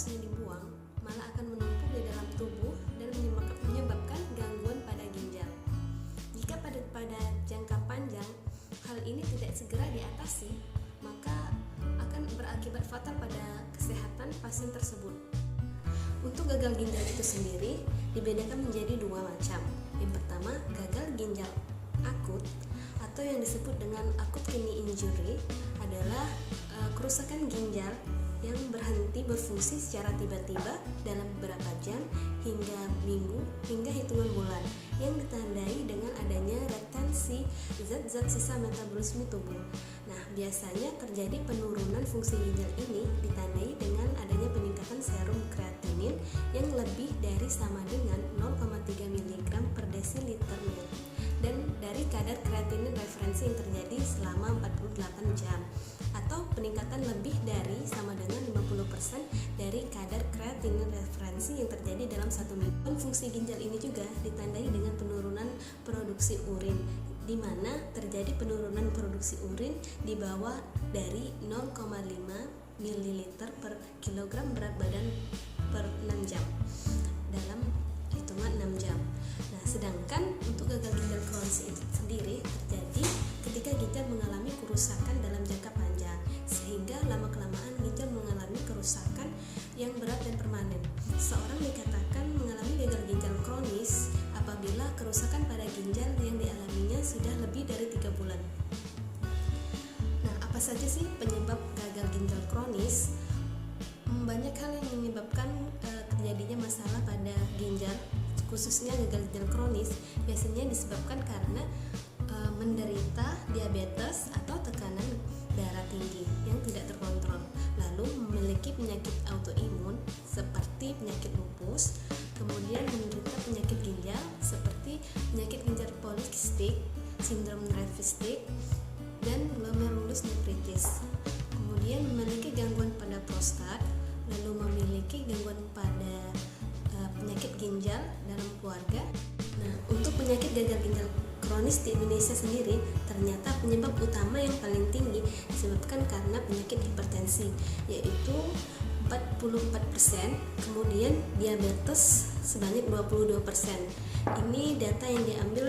seharusnya dibuang malah akan menumpuk di dalam tubuh dan menyebabkan gangguan pada ginjal. Jika pada jangka panjang hal ini tidak segera diatasi, maka akan berakibat fatal pada kesehatan pasien tersebut. Untuk gagal ginjal itu sendiri dibedakan menjadi dua macam. Yang pertama, gagal ginjal akut atau yang disebut dengan acute kidney injury adalah kerusakan ginjal yang berhenti berfungsi secara tiba-tiba dalam beberapa jam hingga minggu hingga hitungan bulan, yang ditandai dengan adanya retensi zat-zat sisa metabolisme tubuh. Nah, biasanya terjadi penurunan fungsi ginjal ini ditandai dengan adanya peningkatan serum kreatinin yang lebih dari sama dengan 0,3 mg per desiliter dan dari kadar kreatinin referensi yang terjadi selama 48 jam, atau peningkatan lebih dari sama dengan 50% dari kadar kreatinin referensi yang terjadi dalam 1 minggu. Fungsi ginjal ini juga ditandai dengan penurunan produksi urin, di mana terjadi penurunan produksi urin di bawah dari 0,5 ml per kilogram berat badan per 6 jam dalam hitungan 6 jam. Nah, sedangkan untuk gagal ginjal kronis itu sendiri terjadi ketika ginjal mengalami kerusakan dalam jangka panjang, sehingga lama-kelamaan ginjal mengalami kerusakan yang berat dan permanen. Seorang dikatakan mengalami gagal ginjal kronis apabila kerusakan pada ginjal yang dialaminya sudah lebih dari 3 bulan. Nah, apa saja sih penyebab gagal ginjal kronis? Banyak hal yang menyebabkan terjadinya masalah pada ginjal, khususnya gagal ginjal kronis. Biasanya disebabkan karena menderita diabetes atau tekanan darah tinggi yang tidak terkontrol, lalu memiliki penyakit autoimun seperti penyakit lupus, kemudian menderita penyakit ginjal seperti penyakit ginjal polikistik, sindrom Revstic, dan glomerulonefritis. Kemudian memiliki gangguan pada prostat, lalu memiliki gangguan pada penyakit ginjal dalam keluarga. Nah, untuk penyakit gagal ginjal kronis di Indonesia sendiri, ternyata penyebab utama yang paling tinggi disebabkan karena penyakit hipertensi, yaitu 44%, kemudian diabetes sebanyak 22%. Ini data yang diambil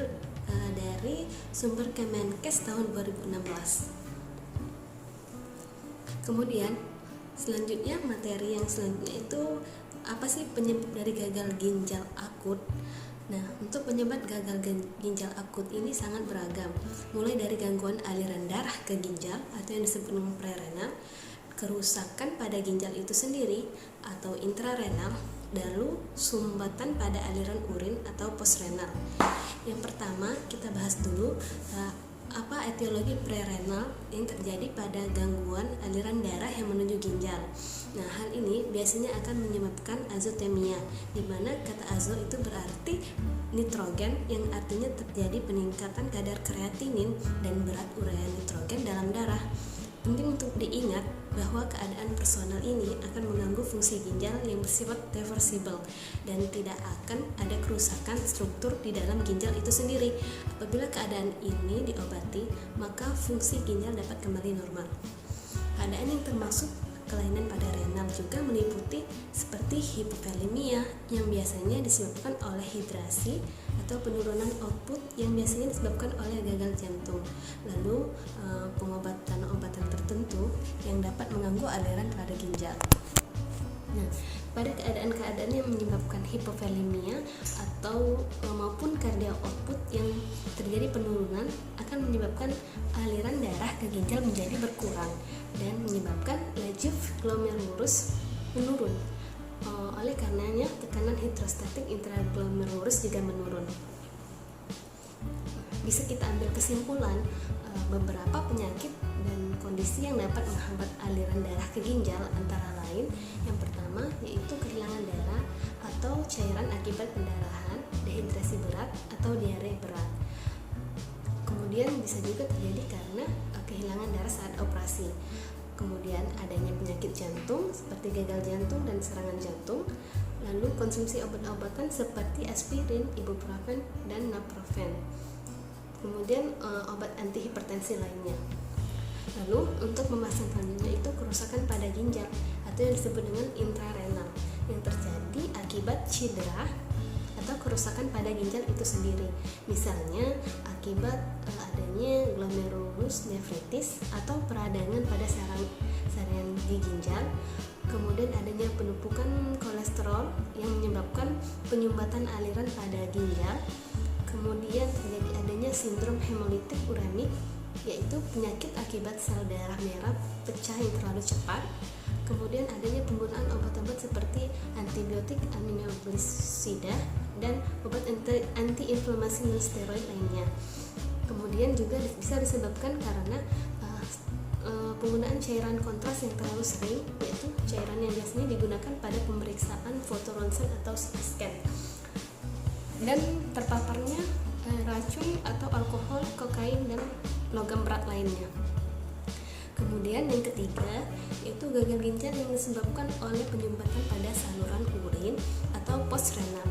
dari sumber Kemenkes tahun 2016. Kemudian selanjutnya, materi yang selanjutnya itu apa sih penyebab dari gagal ginjal akut? Nah, untuk penyebab gagal ginjal akut ini sangat beragam, mulai dari gangguan aliran darah ke ginjal atau yang disebut dengan prerenal, kerusakan pada ginjal itu sendiri atau intrarenal, lalu sumbatan pada aliran urin atau postrenal. Yang pertama kita bahas dulu apa etiologi prerenal yang terjadi pada gangguan aliran darah yang menuju ginjal. Nah, hal ini biasanya akan menyebabkan azotemia, di mana kata azo itu berarti nitrogen, yang artinya terjadi peningkatan kadar kreatinin dan berat urea nitrogen dalam darah. Penting untuk diingat bahwa keadaan personal ini akan mengganggu fungsi ginjal yang bersifat reversible dan tidak akan ada kerusakan struktur di dalam ginjal itu sendiri. Apabila keadaan ini diobati, maka fungsi ginjal dapat kembali normal. Keadaan yang termasuk kelainan pada renal juga meliputi seperti hipokalemia yang biasanya disebabkan oleh hidrasi atau penurunan output yang biasanya disebabkan oleh gagal jantung, lalu pengobatan-obatan tertentu yang dapat mengganggu aliran pada ginjal. Nah, pada keadaan-keadaan yang menyebabkan hipokalemia atau maupun cardiac output yang terjadi penurunan akan menyebabkan aliran darah ke ginjal menjadi berkurang dan menyebabkan laju glomerulus menurun. Oleh karenanya tekanan hidrostatik intraglomerulus juga menurun. Bisa kita ambil kesimpulan beberapa penyakit dan kondisi yang dapat menghambat aliran darah ke ginjal antara lain, yang pertama yaitu kehilangan darah atau cairan akibat pendarahan, dehidrasi berat atau diare berat. Kemudian bisa juga terjadi karena kehilangan darah saat operasi. Kemudian adanya penyakit jantung seperti gagal jantung dan serangan jantung, lalu konsumsi obat-obatan seperti aspirin, ibuprofen, dan naprofen. Kemudian obat antihipertensi lainnya. Lalu untuk pembahasan selanjutnya itu kerusakan pada ginjal atau yang disebut dengan intrarenal yang terjadi akibat cedera atau kerusakan pada ginjal itu sendiri. Misalnya akibat adanya glomerulus nephritis atau peradangan pada saringan di ginjal, kemudian adanya penumpukan kolesterol yang menyebabkan penyumbatan aliran pada ginjal, kemudian terjadi adanya sindrom hemolitik uranik, yaitu penyakit akibat sel darah merah pecah yang terlalu cepat. Kemudian adanya penggunaan obat-obat seperti antibiotik aminoglisida dan obat anti-inflamasi non steroid lainnya. Kemudian juga bisa disebabkan karena penggunaan cairan kontras yang terlalu sering, yaitu cairan yang biasanya digunakan pada pemeriksaan foto ronsen atau CT scan, dan terpaparnya racun atau alkohol, kokain, dan logam berat lainnya. Kemudian yang ketiga yaitu gagal ginjal yang disebabkan oleh penyumbatan pada saluran urin atau postrenal.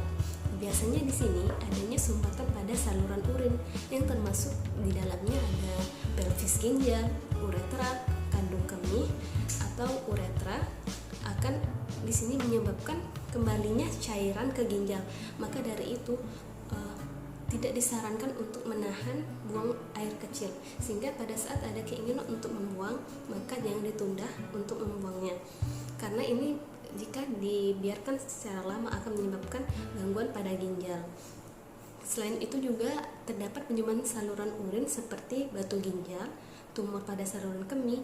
Biasanya di sini adanya sumbatan pada saluran urin yang termasuk di dalamnya ada pelvis ginjal, uretra, kandung kemih atau uretra, akan di sini menyebabkan kembalinya cairan ke ginjal. Maka dari itu tidak disarankan untuk menahan buang air kecil, sehingga pada saat ada keinginan untuk membuang maka jangan ditunda untuk membuangnya, karena ini jika dibiarkan secara lama akan menyebabkan gangguan pada ginjal. Selain itu juga terdapat penyumbatan saluran urin seperti batu ginjal, tumor pada saluran kemih,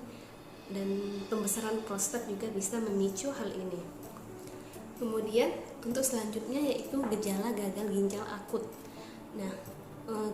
dan pembesaran prostat juga bisa memicu hal ini. Kemudian untuk selanjutnya yaitu gejala gagal ginjal akut. Nah,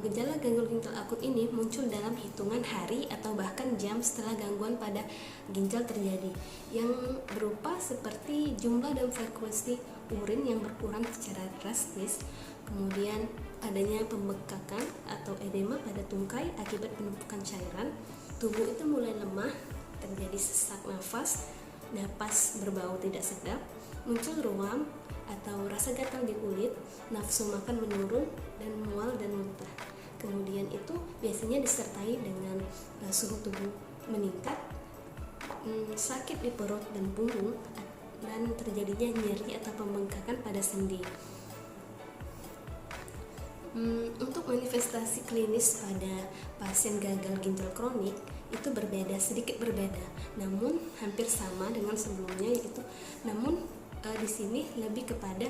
gejala gagal ginjal akut ini muncul dalam hitungan hari atau bahkan jam setelah gangguan pada ginjal terjadi, yang berupa seperti jumlah dan frekuensi urin yang berkurang secara drastis, kemudian adanya pembekakan atau edema pada tungkai akibat penumpukan cairan, tubuh itu mulai lemah, terjadi sesak nafas, napas berbau tidak sedap, muncul ruam atau rasa gatal di kulit, nafsu makan menurun, dan mual dan muntah. Kemudian itu biasanya disertai dengan suhu tubuh meningkat, sakit di perut dan punggung, dan terjadinya nyeri atau pembengkakan pada sendi. Untuk manifestasi klinis pada pasien gagal ginjal kronik itu sedikit berbeda, namun hampir sama dengan sebelumnya, yaitu namun di sini lebih kepada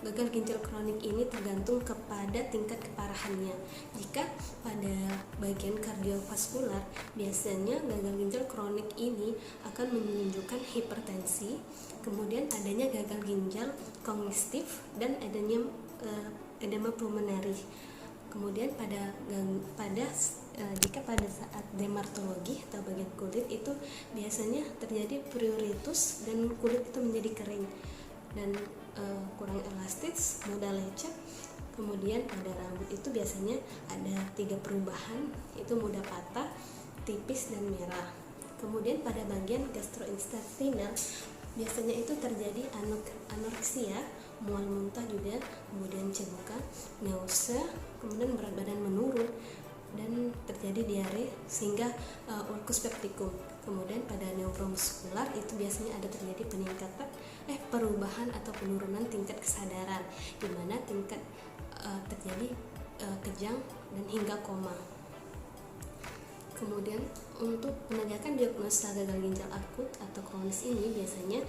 gagal ginjal kronik ini tergantung kepada tingkat keparahannya. Jika pada bagian kardiovaskular, biasanya gagal ginjal kronik ini akan menunjukkan hipertensi, kemudian adanya gagal ginjal kognitif, dan adanya edema pulmonari. Kemudian jika pada saat dermatologi atau bagian kulit itu biasanya terjadi pruritus dan kulit itu menjadi kering dan kurang elastis, mudah lecet. Kemudian pada rambut itu biasanya ada 3 perubahan, yaitu mudah patah, tipis, dan merah. Kemudian pada bagian gastrointestinal biasanya itu terjadi anoreksia, mual muntah juga, kemudian cedera, nausea, kemudian berat badan menurun, dan terjadi diare sehingga ulcus pepticum. Kemudian pada neuromuskular itu biasanya ada terjadi perubahan atau penurunan tingkat kesadaran, di mana tingkat terjadi kejang dan hingga koma. Kemudian untuk penegakan diagnosa gagal ginjal akut atau kronis ini biasanya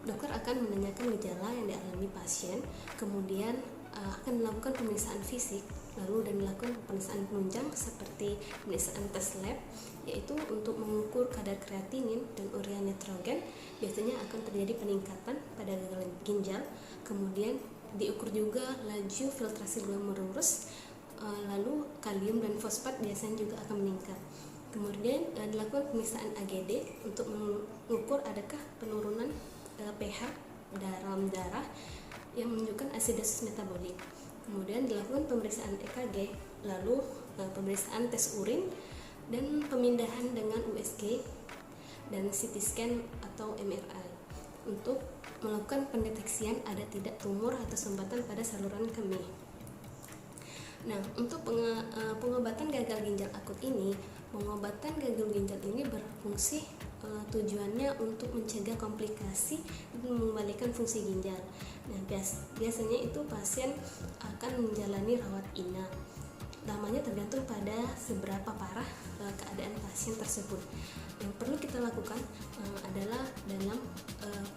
dokter akan menanyakan gejala yang dialami pasien, kemudian akan melakukan pemeriksaan fisik, lalu dan melakukan pemeriksaan penunjang seperti pemeriksaan tes lab, yaitu untuk mengukur kadar kreatinin dan urea nitrogen. Biasanya akan terjadi peningkatan pada gagal ginjal. Kemudian diukur juga laju filtrasi glomerulus, lalu kalium dan fosfat biasanya juga akan meningkat. Kemudian dilakukan pemeriksaan AGD untuk mengukur adakah penurunan pH dalam darah yang menunjukkan asidosis metabolik. Kemudian dilakukan pemeriksaan EKG, lalu pemeriksaan tes urin, dan pemindahan dengan USG dan CT scan atau MRI untuk melakukan pendeteksian ada tidak tumor atau sumbatan pada saluran kemih. Nah, untuk pengobatan gagal ginjal akut ini, pengobatan gagal ginjal ini berfungsi tujuannya untuk mencegah komplikasi dan mengembalikan fungsi ginjal. Nah, biasanya itu pasien akan menjalani rawat inap. Namanya tergantung pada seberapa parah keadaan pasien tersebut. Yang perlu kita lakukan adalah dalam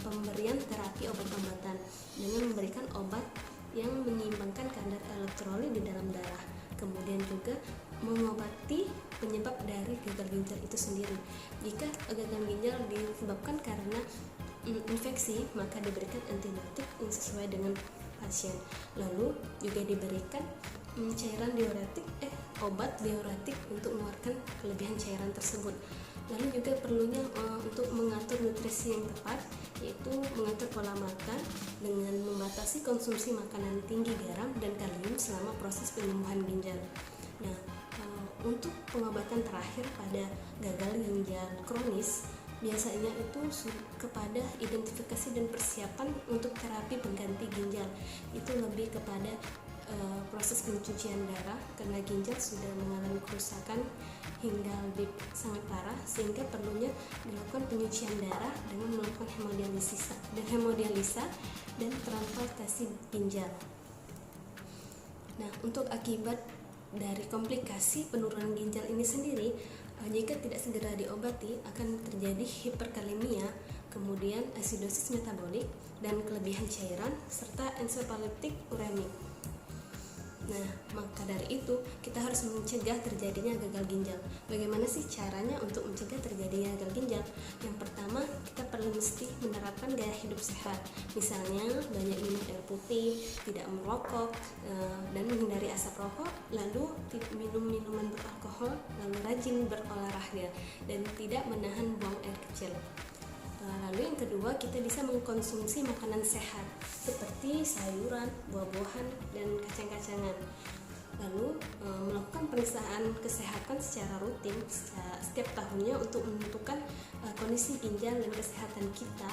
pemberian terapi obat-obatan dengan memberikan obat yang menyeimbangkan kadar elektrolit di dalam darah. Kemudian juga mengobati penyebab dari gagal ginjal itu sendiri. Jika gagal ginjal disebabkan karena infeksi, maka diberikan antibiotik yang sesuai dengan pasien. Lalu juga diberikan cairan diuretik, obat diuretik untuk mengeluarkan kelebihan cairan tersebut. Lalu juga perlunya untuk mengatur nutrisi yang tepat, yaitu mengatur pola makan dengan membatasi konsumsi makanan tinggi garam dan kalium selama proses penyembuhan ginjal. Nah, untuk pengobatan terakhir pada gagal ginjal kronis, biasanya itu kepada identifikasi dan persiapan untuk terapi pengganti ginjal. Itu lebih kepada proses pencucian darah karena ginjal sudah mengalami kerusakan hingga lebih sangat parah, sehingga perlunya dilakukan penyucian darah dengan melakukan hemodialisa dan transplantasi ginjal. Nah, untuk akibat dari komplikasi penurunan ginjal ini sendiri, jika tidak segera diobati akan terjadi hiperkalemia, kemudian asidosis metabolik dan kelebihan cairan serta ensefalitik uremik. Nah, maka dari itu kita harus mencegah terjadinya gagal ginjal. Bagaimana sih caranya untuk mencegah terjadinya gagal ginjal? Yang pertama, kita perlu mesti menerapkan gaya hidup sehat. Misalnya banyak minum air putih, tidak merokok, dan menghindari asap rokok, lalu minum minuman beralkohol, lalu rajin berolahraga dan tidak menahan buang air kecil. Lalu yang kedua, kita bisa mengkonsumsi makanan sehat seperti sayuran, buah-buahan, dan kacang-kacangan. Lalu melakukan pemeriksaan kesehatan secara rutin setiap tahunnya untuk menentukan kondisi ginjal dan kesehatan kita,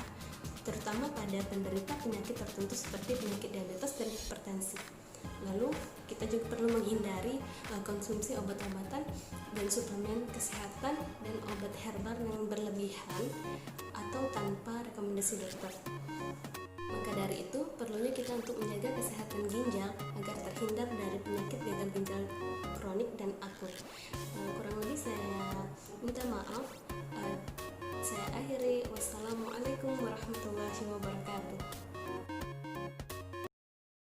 terutama pada penderita penyakit tertentu seperti penyakit diabetes dan hipertensi. Lalu kita juga perlu menghindari konsumsi obat-obatan dan suplemen kesehatan dan obat herbal yang berlebihan atau tanpa rekomendasi dokter. Maka dari itu perlunya kita untuk menjaga kesehatan ginjal agar terhindar dari penyakit gagal ginjal kronik dan akut. Kurang lebih saya minta maaf. Saya akhiri. Wassalamualaikum warahmatullahi wabarakatuh.